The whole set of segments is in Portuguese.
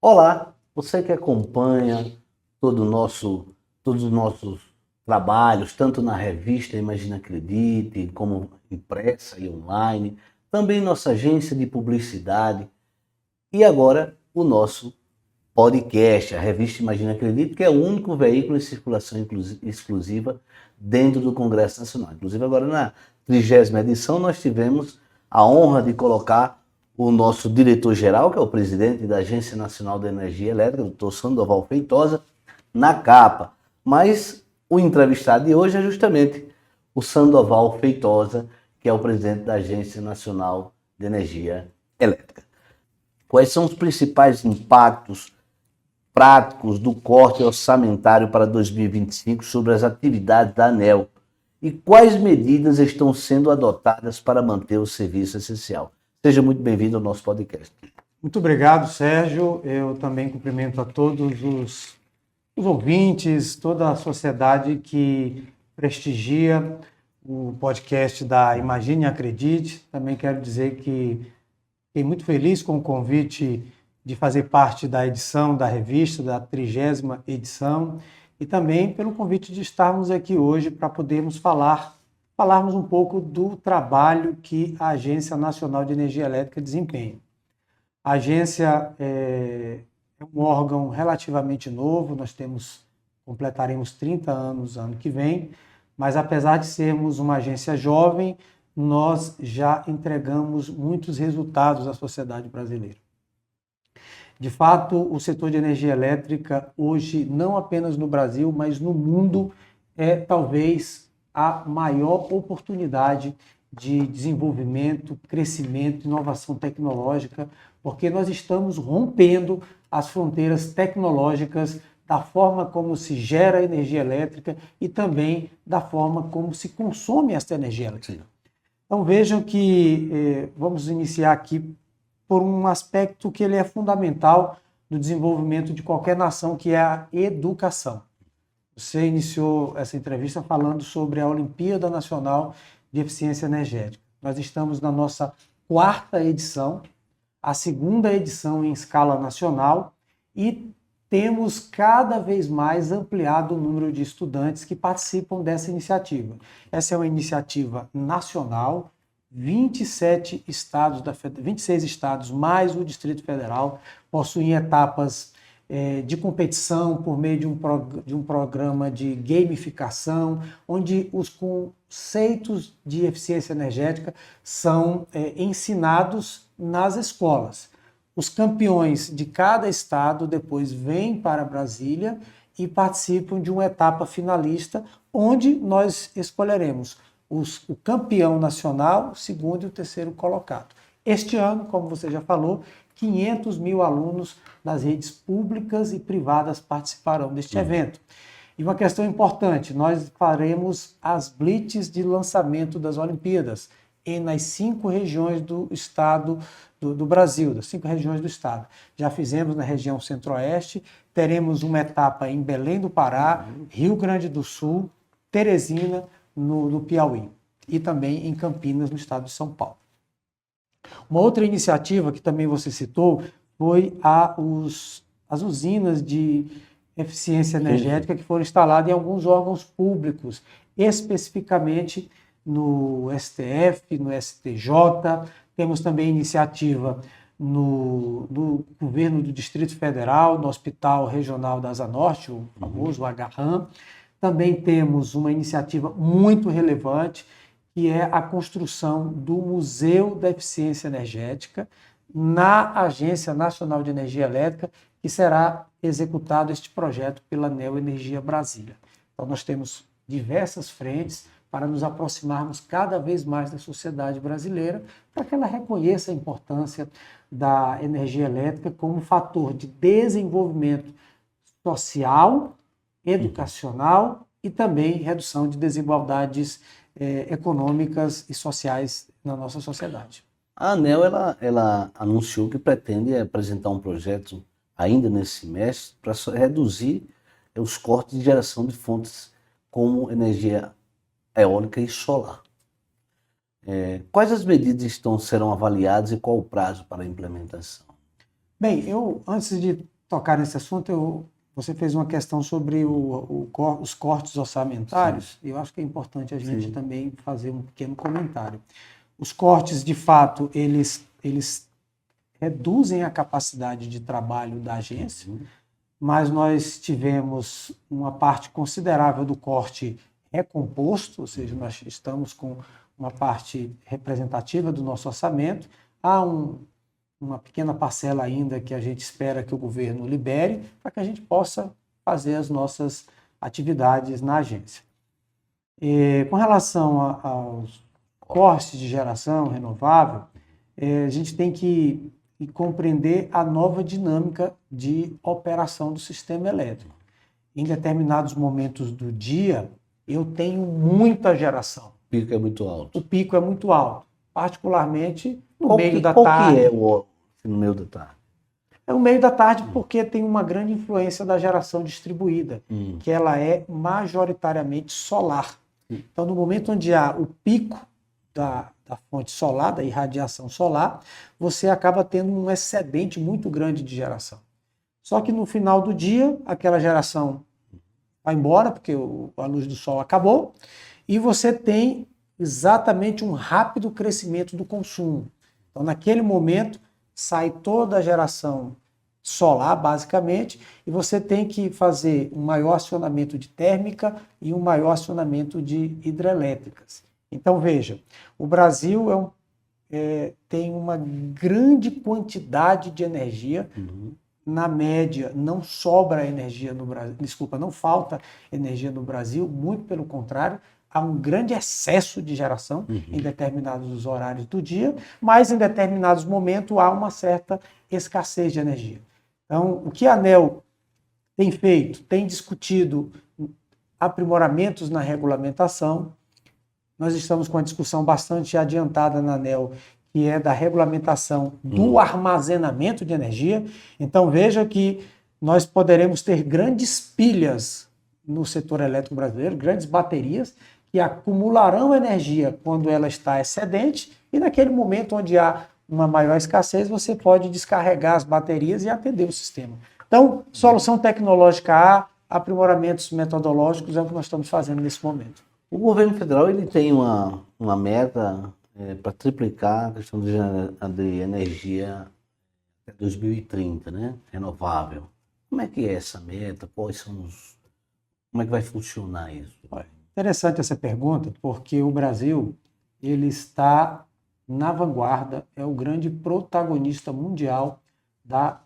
Olá, você que acompanha todos os nossos trabalhos, tanto na revista Imagina Acredite, como impressa e online, também nossa agência de publicidade e agora o nosso podcast, a revista Imagina Acredite, que é o único veículo em circulação exclusiva dentro do Congresso Nacional. Inclusive agora na 30ª edição nós tivemos a honra de colocar o nosso diretor-geral, que é o presidente da Agência Nacional de Energia Elétrica, o Dr. Sandoval Feitosa, na capa. Mas o entrevistado de hoje é justamente o Sandoval Feitosa, que é o presidente da Agência Nacional de Energia Elétrica. Quais são os principais impactos práticos do corte orçamentário para 2025 sobre as atividades da ANEEL? E quais medidas estão sendo adotadas para manter o serviço essencial? Seja muito bem-vindo ao nosso podcast. Muito obrigado, Sérgio. Eu também cumprimento a todos os ouvintes, toda a sociedade que prestigia o podcast da Imagine e Acredite. Também quero dizer que fiquei muito feliz com o convite de fazer parte da edição da revista, da 30ª edição, e também pelo convite de estarmos aqui hoje para podermos falarmos um pouco do trabalho que a Agência Nacional de Energia Elétrica desempenha. A agência é um órgão relativamente novo, completaremos 30 anos ano que vem, mas apesar de sermos uma agência jovem, nós já entregamos muitos resultados à sociedade brasileira. De fato, o setor de energia elétrica hoje, não apenas no Brasil, mas no mundo, é talvez a maior oportunidade de desenvolvimento, crescimento, inovação tecnológica, porque nós estamos rompendo as fronteiras tecnológicas da forma como se gera energia elétrica e também da forma como se consome esta energia elétrica. Então vejam que vamos iniciar aqui por um aspecto que ele é fundamental no desenvolvimento de qualquer nação, que é a educação. Você iniciou essa entrevista falando sobre a Olimpíada Nacional de Eficiência Energética. Nós estamos na nossa 4ª edição, a 2ª edição em escala nacional, e temos cada vez mais ampliado o número de estudantes que participam dessa iniciativa. Essa é uma iniciativa nacional, 26 estados mais o Distrito Federal possuem etapas de competição por meio de um programa de gamificação, onde os conceitos de eficiência energética são ensinados nas escolas. Os campeões de cada estado depois vêm para Brasília e participam de uma etapa finalista, onde nós escolheremos o campeão nacional, o 2º e o 3º colocado. Este ano, como você já falou, 500 mil alunos das redes públicas e privadas participarão deste evento. E uma questão importante, nós faremos as blitz de lançamento das Olimpíadas nas 5 regiões do estado do Brasil, das 5 regiões do estado. Já fizemos na região centro-oeste, teremos uma etapa em Belém do Pará, Rio Grande do Sul, Teresina, no Piauí, e também em Campinas, no estado de São Paulo. Uma outra iniciativa que também você citou foi as usinas de eficiência energética que foram instaladas em alguns órgãos públicos, especificamente no STF, no STJ. Temos também iniciativa no governo do Distrito Federal, no Hospital Regional da Asa Norte, o famoso HRAM. Também temos uma iniciativa muito relevante, que é a construção do Museu da Eficiência Energética na Agência Nacional de Energia Elétrica, que será executado este projeto pela Neo Energia Brasília. Então nós temos diversas frentes para nos aproximarmos cada vez mais da sociedade brasileira, para que ela reconheça a importância da energia elétrica como fator de desenvolvimento social, educacional e também redução de desigualdades econômicas e sociais na nossa sociedade. A ANEEL ela anunciou que pretende apresentar um projeto ainda nesse semestre para reduzir os cortes de geração de fontes como energia eólica e solar. Quais as medidas serão avaliadas e qual o prazo para a implementação? Bem, antes de tocar nesse assunto, você fez uma questão sobre os cortes orçamentários, e eu acho que é importante a gente também fazer um pequeno comentário. Os cortes, de fato, eles reduzem a capacidade de trabalho da agência, mas nós tivemos uma parte considerável do corte recomposto, ou seja, nós estamos com uma parte representativa do nosso orçamento. Há uma pequena parcela ainda que a gente espera que o governo libere para que a gente possa fazer as nossas atividades na agência. Com relação aos cortes de geração renovável, a gente tem que compreender a nova dinâmica de operação do sistema elétrico. Em determinados momentos do dia, eu tenho muita geração. O pico é muito alto. O pico é muito alto, particularmente no Qual meio que, da qual tarde. que é no meio da tarde? É no meio da tarde porque tem uma grande influência da geração distribuída, que ela é majoritariamente solar. Então, no momento onde há o pico da fonte solar, da irradiação solar, você acaba tendo um excedente muito grande de geração. Só que no final do dia, aquela geração vai embora, porque a luz do sol acabou, e você tem exatamente um rápido crescimento do consumo. Então, naquele momento, sai toda a geração solar, basicamente, e você tem que fazer um maior acionamento de térmica e um maior acionamento de hidrelétricas. Então, veja, o Brasil tem uma grande quantidade de energia. Na média, não sobra energia no Brasil, desculpa, não falta energia no Brasil, muito pelo contrário, há um grande excesso de geração em determinados horários do dia, mas em determinados momentos há uma certa escassez de energia. Então, o que a ANEEL tem feito? Tem discutido aprimoramentos na regulamentação. Nós estamos com uma discussão bastante adiantada na ANEEL, que é da regulamentação do armazenamento de energia. Então, veja que nós poderemos ter grandes pilhas no setor elétrico brasileiro, grandes baterias, que acumularão energia quando ela está excedente, e naquele momento onde há uma maior escassez, você pode descarregar as baterias e atender o sistema. Então, solução tecnológica há, aprimoramentos metodológicos é o que nós estamos fazendo nesse momento. O governo federal ele tem uma meta para triplicar a questão de energia até 2030, né? Renovável. Como é que é essa meta? Como é que vai funcionar isso? Interessante essa pergunta, porque o Brasil ele está na vanguarda, é o grande protagonista mundial da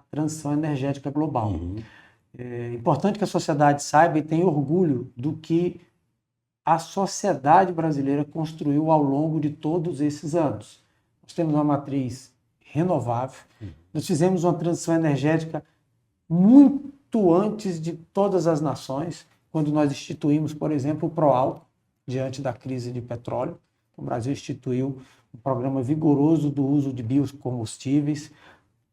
transição energética global. É importante que a sociedade saiba e tenha orgulho do que a sociedade brasileira construiu ao longo de todos esses anos. Nós temos uma matriz renovável, nós fizemos uma transição energética muito antes de todas as nações, quando nós instituímos, por exemplo, o PROALCO, diante da crise de petróleo. O Brasil instituiu um programa vigoroso do uso de biocombustíveis.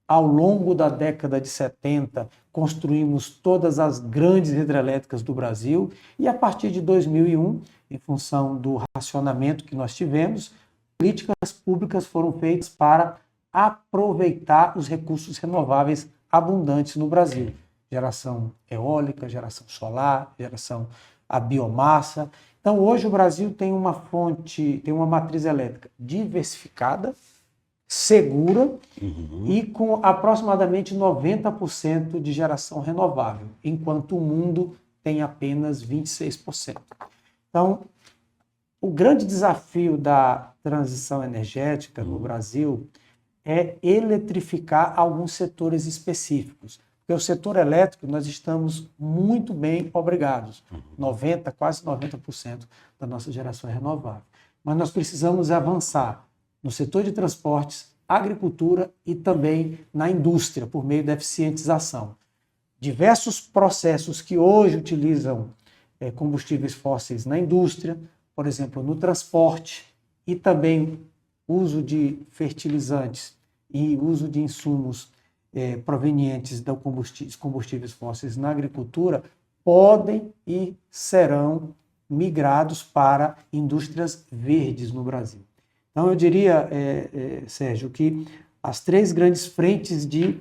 Ao longo da década de 70, construímos todas as grandes hidrelétricas do Brasil e, a partir de 2001, em função do racionamento que nós tivemos, políticas públicas foram feitas para aproveitar os recursos renováveis abundantes no Brasil. Geração eólica, geração solar, a biomassa. Então, hoje o Brasil tem uma matriz elétrica diversificada, segura e com aproximadamente 90% de geração renovável, enquanto o mundo tem apenas 26%. Então, o grande desafio da transição energética no Brasil é eletrificar alguns setores específicos. Porque o setor elétrico nós estamos muito bem obrigados, quase 90% da nossa geração é renovável. Mas nós precisamos avançar no setor de transportes, agricultura e também na indústria, por meio da eficientização. Diversos processos que hoje utilizam combustíveis fósseis na indústria, por exemplo, no transporte, e também uso de fertilizantes e uso de insumos provenientes dos combustíveis fósseis na agricultura, podem e serão migrados para indústrias verdes no Brasil. Então, eu diria, Sérgio, que as três grandes frentes de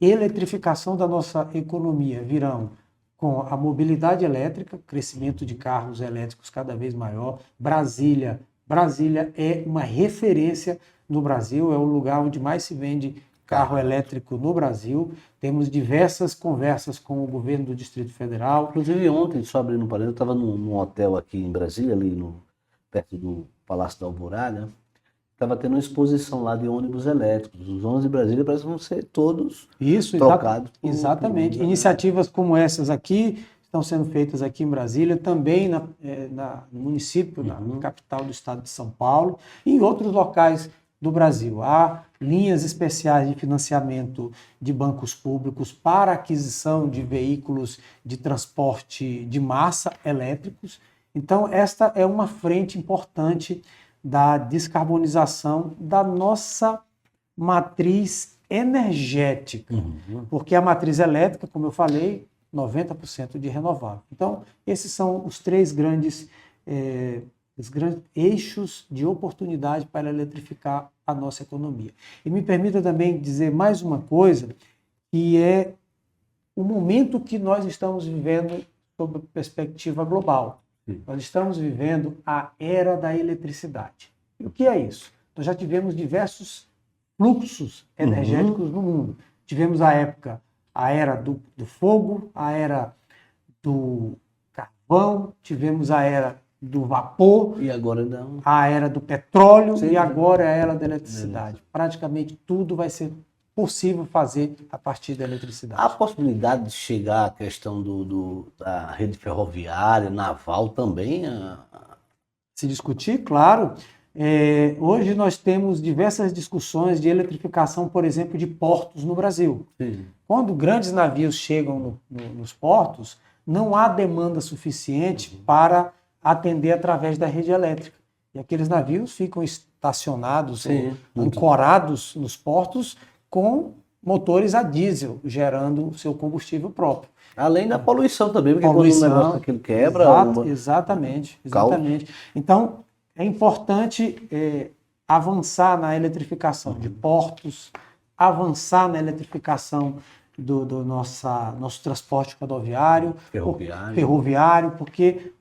eletrificação da nossa economia virão com a mobilidade elétrica, crescimento de carros elétricos cada vez maior. Brasília é uma referência no Brasil, é o lugar onde mais se vende carro elétrico no Brasil. Temos diversas conversas com o governo do Distrito Federal. Inclusive ontem, só abrindo um parênteses, eu estava num hotel aqui em Brasília, perto do Palácio da Alvorada. Estava tendo uma exposição lá de ônibus elétricos. Os ônibus de Brasília parecem vão ser todos trocados. Exatamente. Iniciativas como essas aqui estão sendo feitas aqui em Brasília, também no município, na capital do estado de São Paulo, e em outros locais do Brasil. Há linhas especiais de financiamento de bancos públicos para aquisição de veículos de transporte de massa elétricos. Então, esta é uma frente importante da descarbonização da nossa matriz energética, porque a matriz elétrica, como eu falei, 90% de renovável. Então, esses são os três grandes eixos de oportunidade para eletrificar a nossa economia. E me permita também dizer mais uma coisa, que é o momento que nós estamos vivendo sob perspectiva global. Nós estamos vivendo a era da eletricidade. E o que é isso? Nós já tivemos diversos fluxos energéticos no mundo. Tivemos a era do fogo, a era do carvão, tivemos a era do vapor, E agora não. a era do petróleo e agora a era da eletricidade. Praticamente tudo vai ser possível fazer a partir da eletricidade. Há a possibilidade de chegar à questão da rede ferroviária, naval também? Se discutir, claro. Hoje nós temos diversas discussões de eletrificação, por exemplo, de portos no Brasil. Sim. Quando grandes navios chegam nos portos, não há demanda suficiente para atender através da rede elétrica. E aqueles navios ficam estacionados, ancorados nos portos com motores a diesel, gerando o seu combustível próprio. Além da poluição também, porque quando o negócio daquilo quebra... Exatamente. Então, é importante avançar na eletrificação de portos, avançar na eletrificação do nosso transporte rodoviário, ferroviário, porque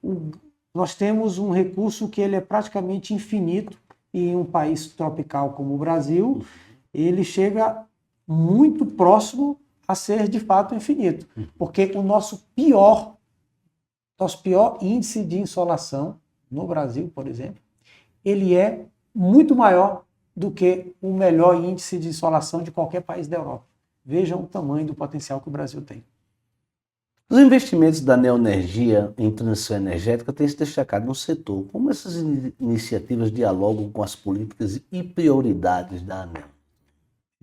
nós temos um recurso que ele é praticamente infinito e em um país tropical como o Brasil, ele chega muito próximo a ser de fato infinito, porque o nosso pior índice de insolação no Brasil, por exemplo, ele é muito maior do que o melhor índice de insolação de qualquer país da Europa. Vejam o tamanho do potencial que o Brasil tem. Os investimentos da Neoenergia em transição energética têm se destacado no setor. Como essas iniciativas dialogam com as políticas e prioridades da ANEEL?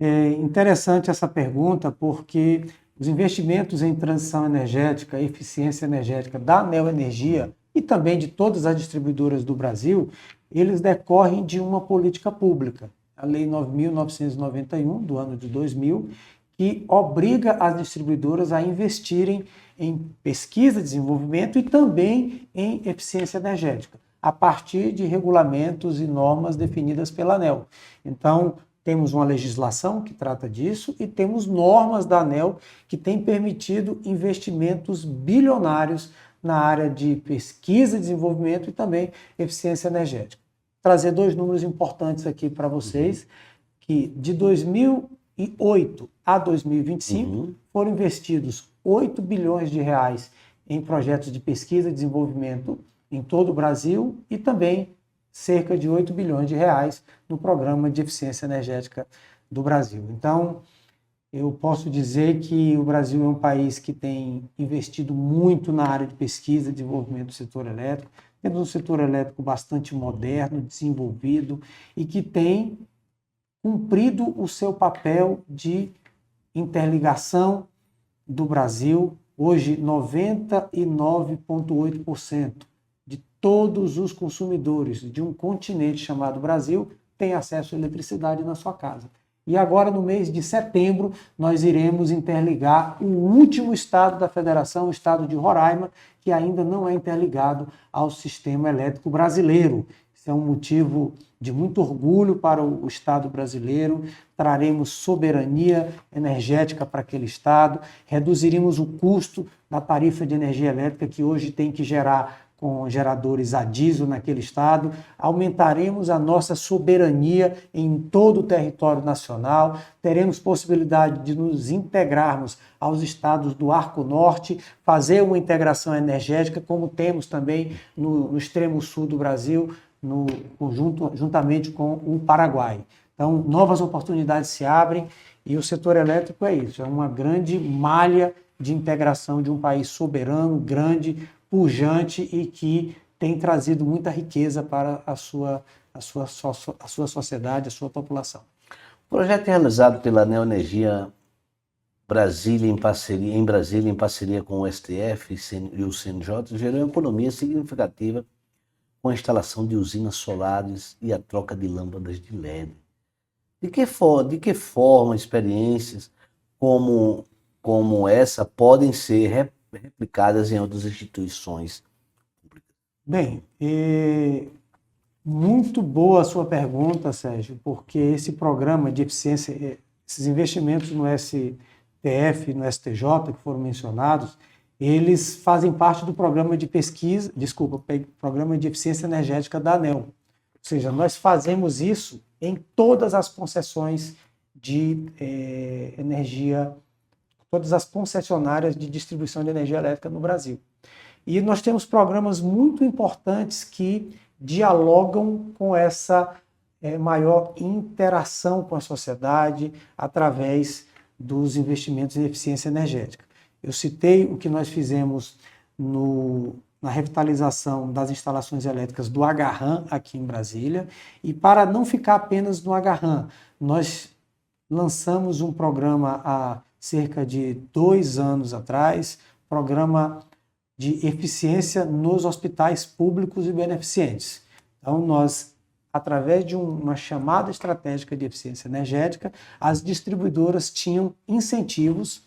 É interessante essa pergunta, porque os investimentos em transição energética, eficiência energética da Neoenergia e também de todas as distribuidoras do Brasil, eles decorrem de uma política pública, a Lei 9.991, do ano de 2000, que obriga as distribuidoras a investirem em pesquisa, desenvolvimento e também em eficiência energética, a partir de regulamentos e normas definidas pela ANEEL. Então, temos uma legislação que trata disso e temos normas da ANEEL que têm permitido investimentos bilionários na área de pesquisa, desenvolvimento e também eficiência energética. Trazer dois números importantes aqui para vocês, que de 2008 a 2025 foram investidos 8 bilhões de reais em projetos de pesquisa e desenvolvimento em todo o Brasil e também cerca de 8 bilhões de reais no Programa de Eficiência Energética do Brasil. Então, eu posso dizer que o Brasil é um país que tem investido muito na área de pesquisa e desenvolvimento do setor elétrico. Temos um setor elétrico bastante moderno, desenvolvido e que tem cumprido o seu papel de interligação do Brasil. Hoje, 99,8% de todos os consumidores de um continente chamado Brasil têm acesso à eletricidade na sua casa. E agora, no mês de setembro, nós iremos interligar o último estado da federação, o estado de Roraima, que ainda não é interligado ao sistema elétrico brasileiro. Isso é um motivo de muito orgulho para o Estado brasileiro. Traremos soberania energética para aquele Estado, reduziremos o custo da tarifa de energia elétrica, que hoje tem que gerar com geradores a diesel naquele Estado, aumentaremos a nossa soberania em todo o território nacional, teremos possibilidade de nos integrarmos aos estados do Arco Norte, fazer uma integração energética, como temos também no extremo sul do Brasil, juntamente com o Paraguai. Então, novas oportunidades se abrem e o setor elétrico é isso, é uma grande malha de integração de um país soberano, grande, pujante e que tem trazido muita riqueza para a sua sociedade, a sua população. O projeto é realizado pela Neoenergia Brasília em Brasília, em parceria com o STF e o CNJ, gerou uma economia significativa com a instalação de usinas solares e a troca de lâmpadas de LED. De que forma experiências como essa podem ser replicadas em outras instituições públicas? Bem, muito boa a sua pergunta, Sérgio, porque esse programa de eficiência, esses investimentos no STF, no STJ, que foram mencionados, eles fazem parte do programa de programa de eficiência energética da ANEEL. Ou seja, nós fazemos isso em todas as concessões de energia, todas as concessionárias de distribuição de energia elétrica no Brasil. E nós temos programas muito importantes que dialogam com essa maior interação com a sociedade através dos investimentos em eficiência energética. Eu citei o que nós fizemos na revitalização das instalações elétricas do Agarram aqui em Brasília, e para não ficar apenas no Agarram, nós lançamos um programa há cerca de 2 anos atrás, programa de eficiência nos hospitais públicos e beneficentes. Então, nós, através de uma chamada estratégica de eficiência energética, as distribuidoras tinham incentivos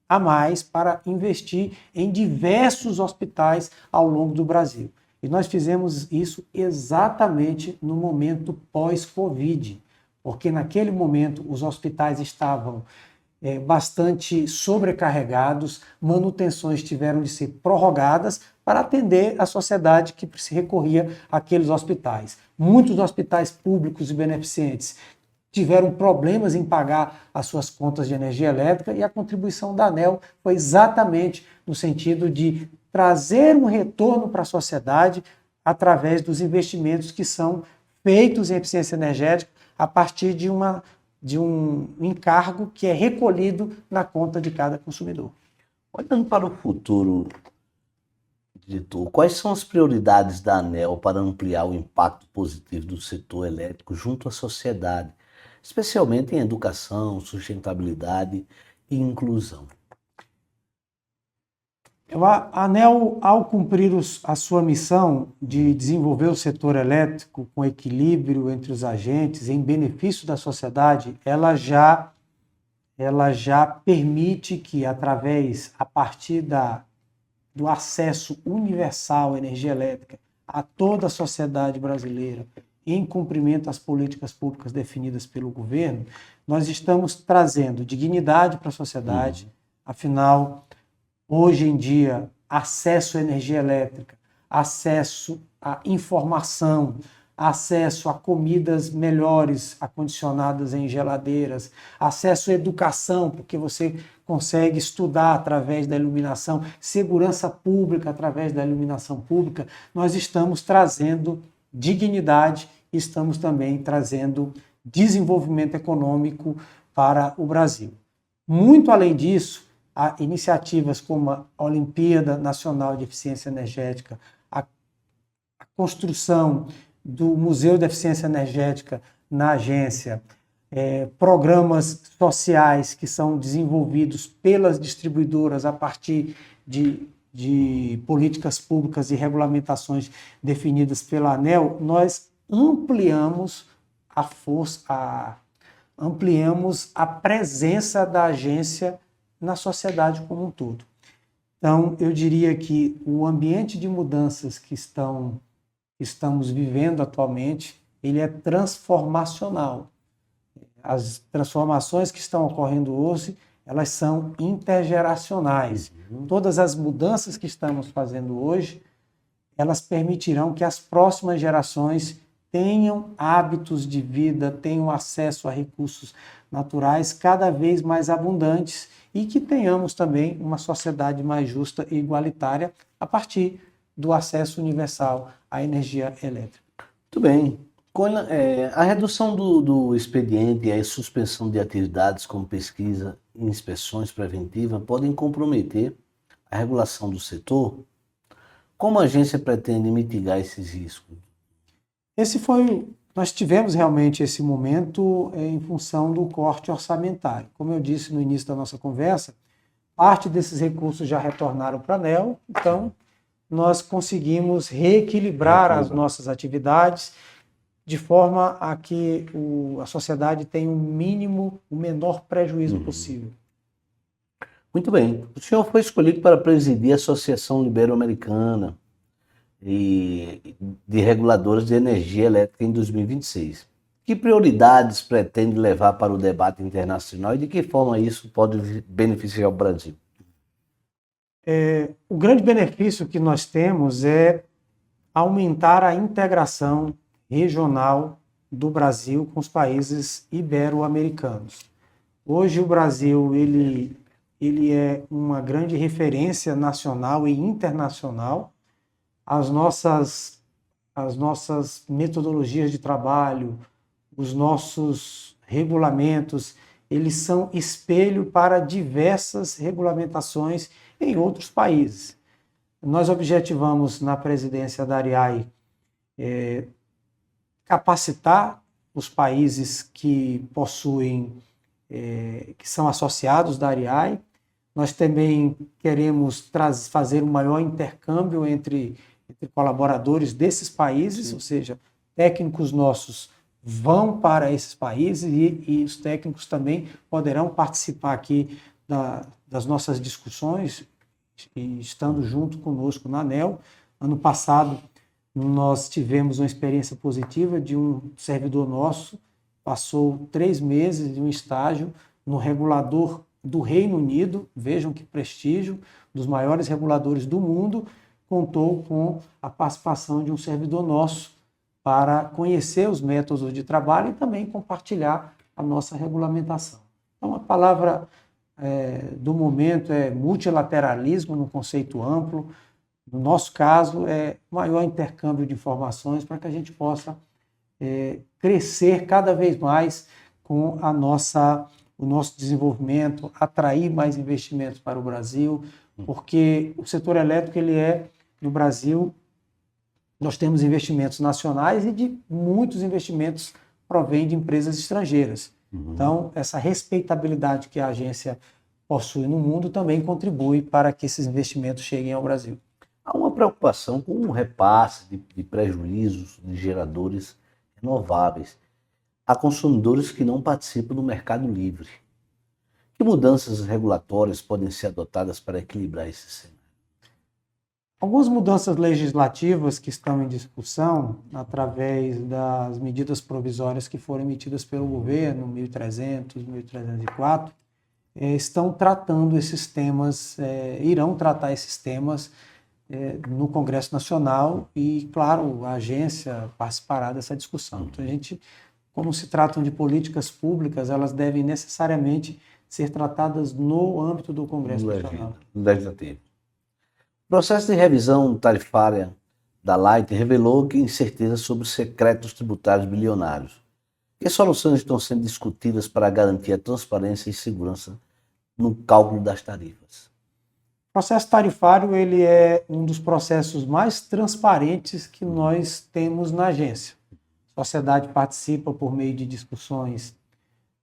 a mais para investir em diversos hospitais ao longo do Brasil. E nós fizemos isso exatamente no momento pós-Covid, porque naquele momento os hospitais estavam bastante sobrecarregados, manutenções tiveram de ser prorrogadas para atender a sociedade que se recorria àqueles hospitais. Muitos hospitais públicos e beneficentes tiveram problemas em pagar as suas contas de energia elétrica e a contribuição da ANEEL foi exatamente no sentido de trazer um retorno para a sociedade através dos investimentos que são feitos em eficiência energética a partir de um encargo que é recolhido na conta de cada consumidor. Olhando para o futuro, diretor, quais são as prioridades da ANEEL para ampliar o impacto positivo do setor elétrico junto à sociedade, especialmente em educação, sustentabilidade e inclusão? A ANEEL, ao cumprir a sua missão de desenvolver o setor elétrico com equilíbrio entre os agentes, em benefício da sociedade, ela já permite que, a partir do acesso universal à energia elétrica a toda a sociedade brasileira, em cumprimento às políticas públicas definidas pelo governo, nós estamos trazendo dignidade para a sociedade. Afinal, hoje em dia, acesso à energia elétrica, acesso à informação, acesso a comidas melhores, acondicionadas em geladeiras, acesso à educação, porque você consegue estudar através da iluminação, segurança pública através da iluminação pública. Nós estamos trazendo dignidade e estamos também trazendo desenvolvimento econômico para o Brasil. Muito além disso, há iniciativas como a Olimpíada Nacional de Eficiência Energética, a construção do Museu de Eficiência Energética na agência, programas sociais que são desenvolvidos pelas distribuidoras a partir de políticas públicas e regulamentações definidas pela ANEEL, nós ampliamos a ampliemos a presença da agência na sociedade como um todo. Então, eu diria que o ambiente de mudanças que estamos vivendo atualmente, ele é transformacional. As transformações que estão ocorrendo hoje, elas são intergeracionais. Todas as mudanças que estamos fazendo hoje, elas permitirão que as próximas gerações tenham hábitos de vida, tenham acesso a recursos naturais cada vez mais abundantes e que tenhamos também uma sociedade mais justa e igualitária a partir do acesso universal à energia elétrica. Muito bem. A redução do expediente e a suspensão de atividades como pesquisa e inspeções preventivas podem comprometer a regulação do setor. Como a agência pretende mitigar esses riscos? Nós tivemos realmente esse momento em função do corte orçamentário. Como eu disse no início da nossa conversa, parte desses recursos já retornaram para a ANEEL, então nós conseguimos reequilibrar as nossas atividades de forma a que a sociedade tenha o menor prejuízo possível. Muito bem. O senhor foi escolhido para presidir a Associação Ibero-Americana de Reguladores de Energia Elétrica em 2026. Que prioridades pretende levar para o debate internacional e de que forma isso pode beneficiar o Brasil? O grande benefício que nós temos é aumentar a integração regional do Brasil com os países ibero-americanos. Hoje o Brasil ele é uma grande referência nacional e internacional. As nossas metodologias de trabalho, os nossos regulamentos, eles são espelho para diversas regulamentações em outros países. Nós objetivamos na presidência da ARIAI capacitar os países que possuem, que são associados da ARIAI. Nós também queremos fazer um maior intercâmbio entre colaboradores desses países, Sim. Ou seja, técnicos nossos vão para esses países e os técnicos também poderão participar aqui das nossas discussões, estando junto conosco na ANEEL. Ano passado, nós tivemos uma experiência positiva de um servidor nosso, passou 3 meses de um estágio no regulador do Reino Unido, vejam que prestígio, dos maiores reguladores do mundo, contou com a participação de um servidor nosso para conhecer os métodos de trabalho e também compartilhar a nossa regulamentação. Então, a palavra do momento é multilateralismo, no conceito amplo. No nosso caso, é maior intercâmbio de informações para que a gente possa crescer cada vez mais com o nosso desenvolvimento, atrair mais investimentos para o Brasil, porque o setor elétrico, no Brasil, nós temos investimentos nacionais e de muitos investimentos provém de empresas estrangeiras. Então, essa respeitabilidade que a agência possui no mundo também contribui para que esses investimentos cheguem ao Brasil. Há uma preocupação com o repasse de prejuízos de geradores renováveis a consumidores que não participam do mercado livre. Que mudanças regulatórias podem ser adotadas para equilibrar esse cenário? Algumas mudanças legislativas que estão em discussão através das medidas provisórias que foram emitidas pelo governo, 1300, 1304, estão tratando esses temas, irão tratar esses temas no Congresso Nacional e, claro, a agência participará dessa discussão. Então, como se tratam de políticas públicas, elas devem necessariamente ser tratadas no âmbito do Congresso Nacional. Legislativo. O processo de revisão tarifária da Light revelou que incertezas sobre os secretos tributários bilionários. Que soluções estão sendo discutidas para garantir a transparência e segurança no cálculo das tarifas? O processo tarifário ele é um dos processos mais transparentes que nós temos na agência. A sociedade participa por meio de discussões,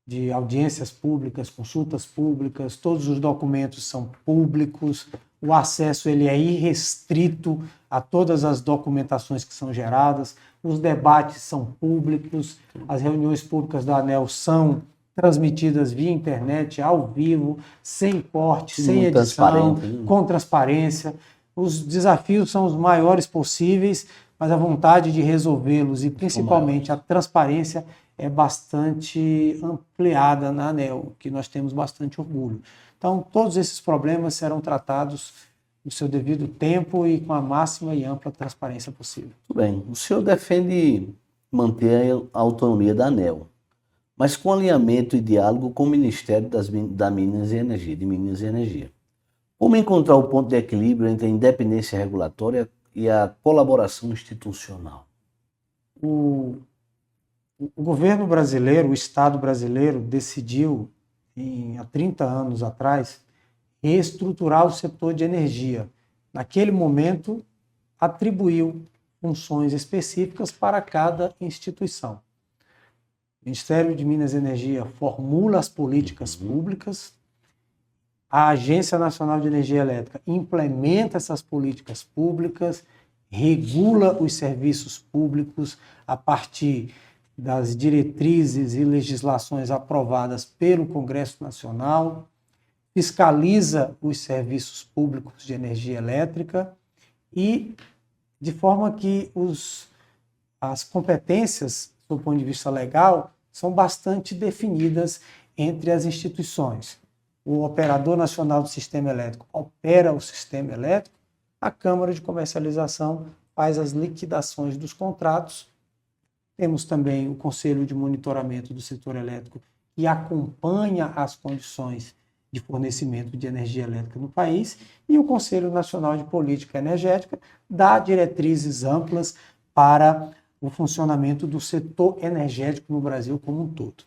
de audiências públicas, consultas públicas, todos os documentos são públicos, o acesso ele é irrestrito a todas as documentações que são geradas, os debates são públicos, as reuniões públicas da ANEEL são transmitidas via internet, ao vivo, sem corte, sem Muito edição, transparente, né? com transparência. Os desafios são os maiores possíveis, mas a vontade de resolvê-los e principalmente a transparência é bastante ampliada na ANEEL, que nós temos bastante orgulho. Então, todos esses problemas serão tratados no seu devido tempo e com a máxima e ampla transparência possível. Muito bem. O senhor defende manter a autonomia da ANEEL, mas com alinhamento e diálogo com o Ministério da Minas e Energia, de Minas e Energia. Como encontrar o ponto de equilíbrio entre a independência regulatória e a colaboração institucional? O governo brasileiro, o Estado brasileiro, decidiu, há 30 anos atrás, reestruturar o setor de energia. Naquele momento, atribuiu funções específicas para cada instituição. O Ministério de Minas e Energia formula as políticas públicas, a Agência Nacional de Energia Elétrica implementa essas políticas públicas, regula os serviços públicos a partir das diretrizes e legislações aprovadas pelo Congresso Nacional, fiscaliza os serviços públicos de energia elétrica e de forma que as competências, do ponto de vista legal, são bastante definidas entre as instituições. O Operador Nacional do Sistema Elétrico opera o sistema elétrico, a Câmara de Comercialização faz as liquidações dos contratos. Temos também o Conselho de Monitoramento do Setor Elétrico, que acompanha as condições de fornecimento de energia elétrica no país, e o Conselho Nacional de Política Energética dá diretrizes amplas para o funcionamento do setor energético no Brasil como um todo.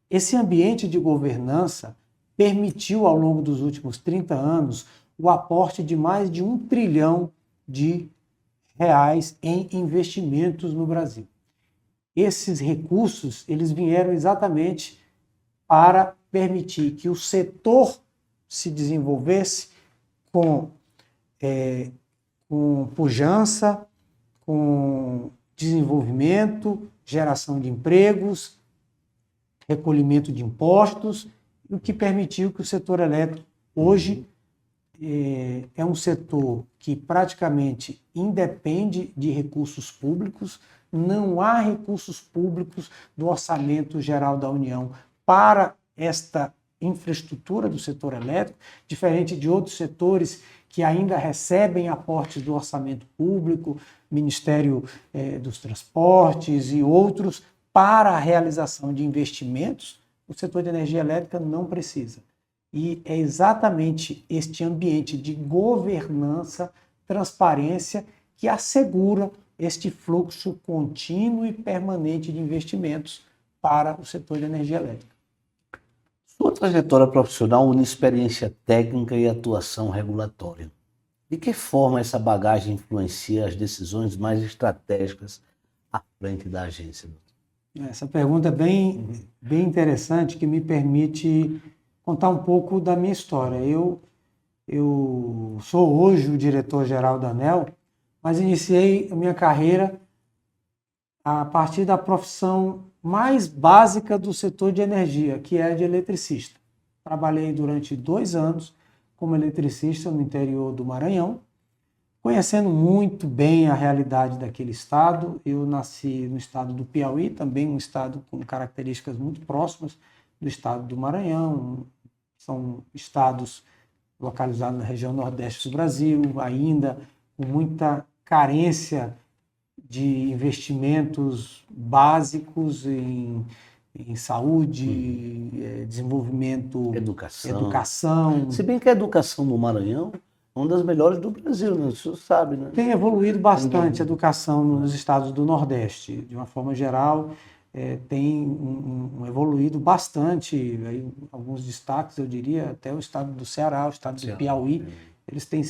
Esse ambiente de governança permitiu, ao longo dos últimos 30 anos, o aporte de mais de R$1 trilhão em investimentos no Brasil. Esses recursos, eles vieram exatamente para permitir que o setor se desenvolvesse com pujança, com desenvolvimento, geração de empregos, recolhimento de impostos, o que permitiu que o setor elétrico hoje é um setor que praticamente independe de recursos públicos, não há recursos públicos do Orçamento Geral da União para esta infraestrutura do setor elétrico, diferente de outros setores que ainda recebem aportes do orçamento público, Ministério dos Transportes e outros, para a realização de investimentos. O setor de energia elétrica não precisa. E é exatamente este ambiente de governança, transparência, que assegura este fluxo contínuo e permanente de investimentos para o setor de energia elétrica. Sua trajetória profissional une experiência técnica e atuação regulatória. De que forma essa bagagem influencia as decisões mais estratégicas à frente da agência? Essa pergunta é bem interessante, que me permite contar um pouco da minha história. Eu sou hoje o diretor-geral da ANEEL, mas iniciei a minha carreira a partir da profissão mais básica do setor de energia, que é a de eletricista. Trabalhei durante 2 anos como eletricista no interior do Maranhão, conhecendo muito bem a realidade daquele estado. Eu nasci no estado do Piauí, também um estado com características muito próximas do estado do Maranhão. São estados localizados na região nordeste do Brasil, ainda com muita carência de investimentos básicos em saúde, desenvolvimento, educação. Se bem que a educação no Maranhão é uma das melhores do Brasil, né? O senhor sabe, né? Tem evoluído bastante a educação nos estados do Nordeste, de uma forma geral, tem evoluído bastante. Aí, alguns destaques, eu diria, até o estado do Ceará, o estado do Piauí, eles têm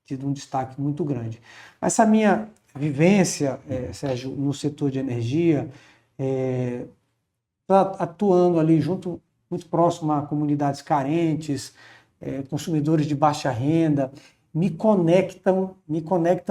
tido um destaque muito grande. Essa minha vivência, Sérgio, no setor de energia, atuando ali junto, muito próximo a comunidades carentes, consumidores de baixa renda, me conectam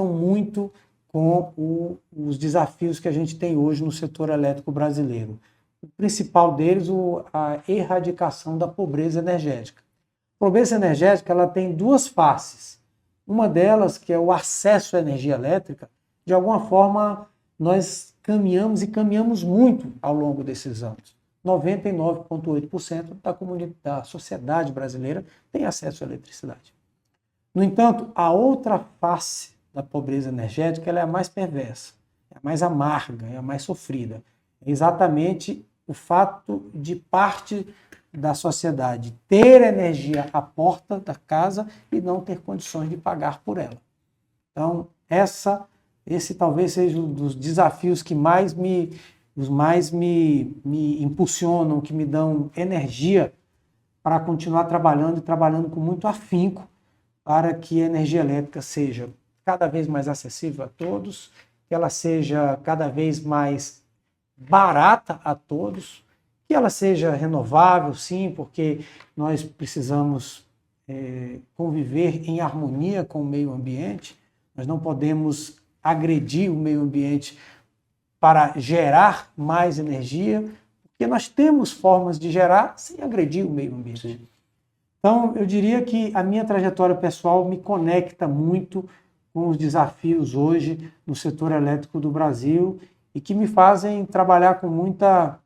muito com os desafios que a gente tem hoje no setor elétrico brasileiro. o principal deles, a erradicação da pobreza energética. A pobreza energética ela tem duas faces. Uma delas, que é o acesso à energia elétrica, de alguma forma nós caminhamos e caminhamos muito ao longo desses anos. 99,8% da sociedade brasileira tem acesso à eletricidade. No entanto, a outra face da pobreza energética ela é a mais perversa, é a mais amarga, é a mais sofrida. É exatamente o fato de parte da sociedade ter energia à porta da casa e não ter condições de pagar por ela. Então, esse talvez seja um dos desafios que mais me impulsionam, que me dão energia para continuar trabalhando e trabalhando com muito afinco para que a energia elétrica seja cada vez mais acessível a todos, que ela seja cada vez mais barata a todos, que ela seja renovável, sim, porque nós precisamos conviver em harmonia com o meio ambiente, nós não podemos agredir o meio ambiente para gerar mais energia, porque nós temos formas de gerar sem agredir o meio ambiente. Sim. Então, eu diria que a minha trajetória pessoal me conecta muito com os desafios hoje no setor elétrico do Brasil e que me fazem trabalhar com muita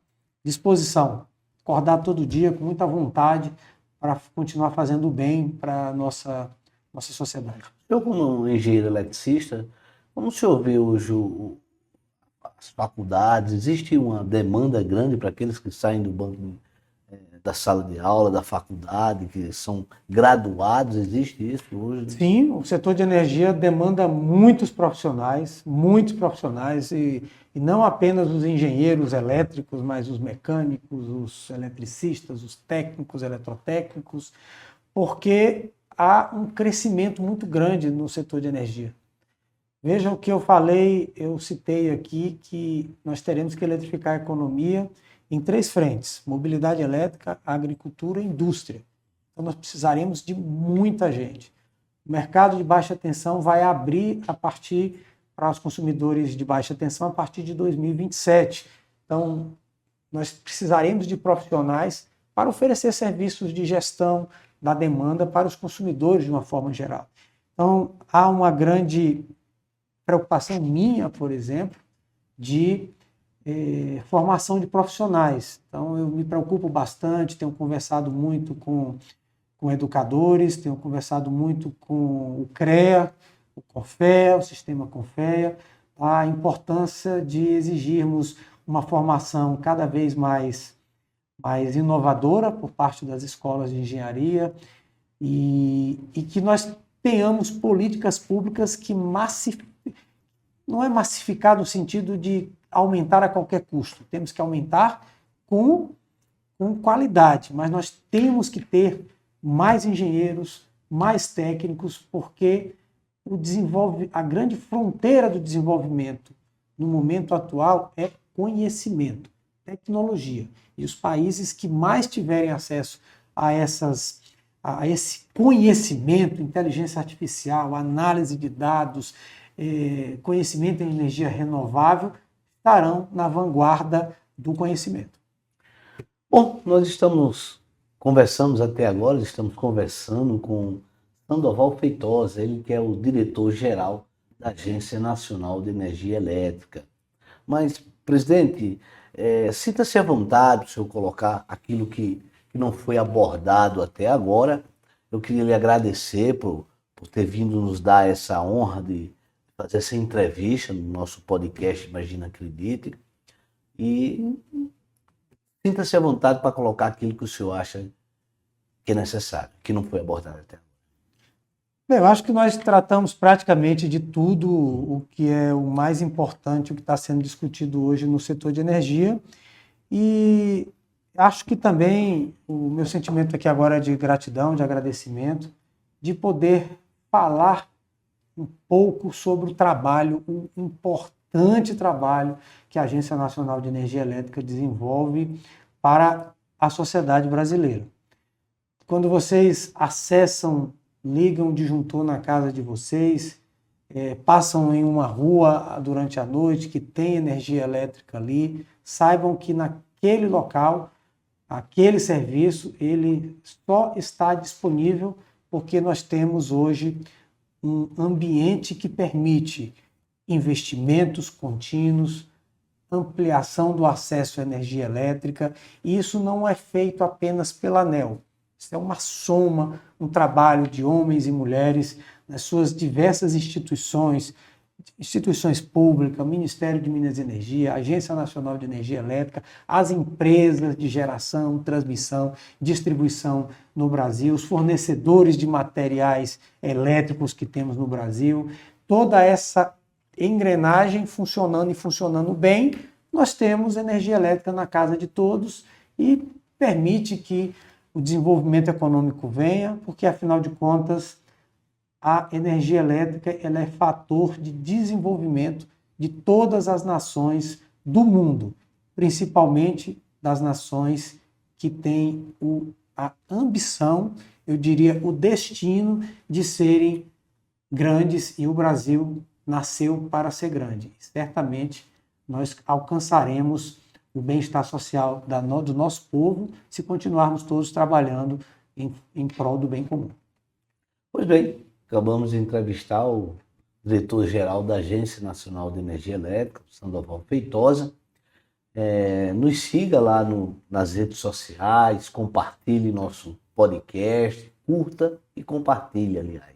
disposição, acordar todo dia com muita vontade para continuar fazendo o bem para a nossa sociedade. Eu, como engenheiro eletricista, como o senhor vê hoje as faculdades, existe uma demanda grande para aqueles que saem do banco da sala de aula, da faculdade, que são graduados, existe isso hoje? Sim, o setor de energia demanda muitos profissionais e não apenas os engenheiros elétricos, mas os mecânicos, os eletricistas, os técnicos, eletrotécnicos, porque há um crescimento muito grande no setor de energia. Veja o que eu citei aqui, que nós teremos que eletrificar a economia em 3 frentes: mobilidade elétrica, agricultura e indústria. Então nós precisaremos de muita gente. O mercado de baixa tensão vai abrir para os consumidores de baixa tensão a partir de 2027. Então nós precisaremos de profissionais para oferecer serviços de gestão da demanda para os consumidores de uma forma geral. Então há uma grande preocupação minha, por exemplo, de formação de profissionais. Então, eu me preocupo bastante, tenho conversado muito com educadores, tenho conversado muito com o CREA, o CONFEA, o Sistema CONFEA, a importância de exigirmos uma formação cada vez mais inovadora por parte das escolas de engenharia e que nós tenhamos políticas públicas que não é massificar no sentido de aumentar a qualquer custo. Temos que aumentar com qualidade, mas nós temos que ter mais engenheiros, mais técnicos, porque a grande fronteira do desenvolvimento no momento atual é conhecimento, tecnologia. E os países que mais tiverem acesso a esse conhecimento, inteligência artificial, análise de dados, conhecimento em energia renovável, estarão na vanguarda do conhecimento. Bom, nós conversamos até agora, estamos conversando com Sandoval Feitosa, ele que é o diretor-geral da Agência Nacional de Energia Elétrica. Mas, presidente, sinta-se à vontade para o senhor colocar aquilo que não foi abordado até agora. Eu queria lhe agradecer por ter vindo nos dar essa honra de fazer essa entrevista no nosso podcast Imagina Acredite. E sinta-se à vontade para colocar aquilo que o senhor acha que é necessário, que não foi abordado até agora. Bem, eu acho que nós tratamos praticamente de tudo o que é o mais importante, o que está sendo discutido hoje no setor de energia. E acho que também o meu sentimento aqui agora é de gratidão, de agradecimento, de poder falar um pouco sobre o trabalho, o importante trabalho que a Agência Nacional de Energia Elétrica desenvolve para a sociedade brasileira. Quando vocês acessam, ligam o disjuntor na casa de vocês, passam em uma rua durante a noite que tem energia elétrica ali, saibam que aquele local, aquele serviço, ele só está disponível porque nós temos hoje um ambiente que permite investimentos contínuos, ampliação do acesso à energia elétrica, e isso não é feito apenas pela ANEEL. Isso é uma soma, um trabalho de homens e mulheres nas suas diversas instituições públicas, Ministério de Minas e Energia, Agência Nacional de Energia Elétrica, as empresas de geração, transmissão, distribuição no Brasil, os fornecedores de materiais elétricos que temos no Brasil, toda essa engrenagem funcionando e funcionando bem, nós temos energia elétrica na casa de todos e permite que o desenvolvimento econômico venha, porque afinal de contas a energia elétrica ela é fator de desenvolvimento de todas as nações do mundo, principalmente das nações que têm a ambição, eu diria, o destino de serem grandes, e o Brasil nasceu para ser grande. Certamente nós alcançaremos o bem-estar social do nosso povo se continuarmos todos trabalhando em prol do bem comum. Pois bem, acabamos de entrevistar o diretor-geral da Agência Nacional de Energia Elétrica, Sandoval Feitosa. Nos siga lá nas redes sociais, compartilhe nosso podcast, curta e compartilhe, aliás.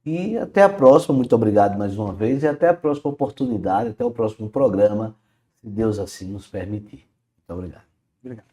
E até a próxima, muito obrigado mais uma vez, e até a próxima oportunidade, até o próximo programa, se Deus assim nos permitir. Muito obrigado. Obrigado.